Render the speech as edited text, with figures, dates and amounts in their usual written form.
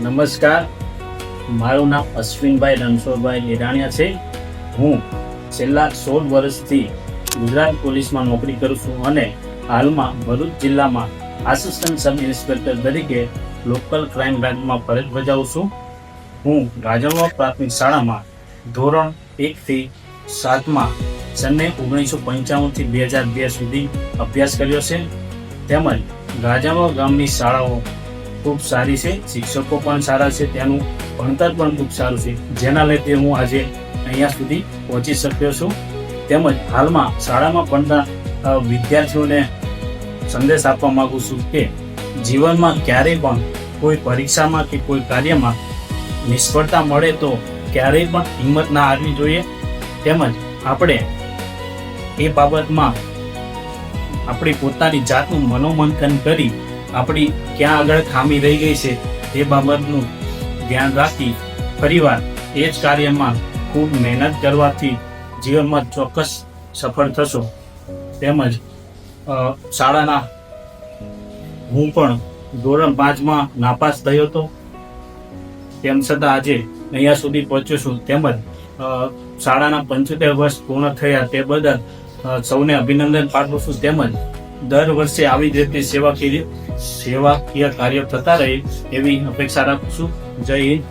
નમસ્કાર, મારું નામ અશ્વિનભાઈ રણછોડભાઈ લેરાણીયા છે. હું છેલ્લા 16 વર્ષથી ગુજરાત પોલીસમાં નોકરી કરું છું અને હાલમાં ભરૂચ જિલ્લામાં આસિસ્ટન્ટ સબ ઇન્સ્પેક્ટર તરીકે લોકલ ક્રાઇમ બ્રાન્ચમાં ફરજ બજાવું છું. હું રાજાવા પ્રાથમિક શાળામાં ધોરણ 1 થી 7માં સને 1995 થી 2002 સુધી અભ્યાસ કર્યો છે. તેમજ રાજાવા ગામની શાળાઓ ખૂબ સારી છે, શિક્ષકો પણ સારા છે, ત્યાંનું ભણતર પણ ખૂબ સારું છે, જેના લીધે હું આજે અહીંયા સુધી પહોંચી શક્યો છું. તેમજ હાલમાં શાળામાં ભણતા વિદ્યાર્થીઓને સંદેશ આપવા માંગુ છું કે જીવનમાં ક્યારેય પણ કોઈ પરીક્ષામાં કે કોઈ કાર્યમાં નિષ્ફળતા મળે તો ક્યારેય પણ હિંમત ના હારવી જોઈએ. તેમજ આપણે એ બાબતમાં આપણી પોતાની જાતનું મનોમંથન કરી આપણી ક્યાં આગળ ખામી રહી ગઈ છે એ બાબતનું ધ્યાન રાખી ફરીવાર એ જ કાર્યમાં ખૂબ મહેનત કરવાથી જીવનમાં ચોક્કસ સફળ થશો. તેમજ શાળાના હું પણ ધોરણ 5માં નાપાસ થયો હતો, તેમ છતાં આજે અહીંયા સુધી પહોંચ્યો છું. તેમજ શાળાના 75 વર્ષ પૂર્ણ થયા તે બદલ સૌને અભિનંદન પાઠવું છું. તેમજ દર વર્ષે આવી જ રીતે સેવાકીય કાર્ય થતા રહે એવી અપેક્ષા રાખું છું. જય હિન્દ,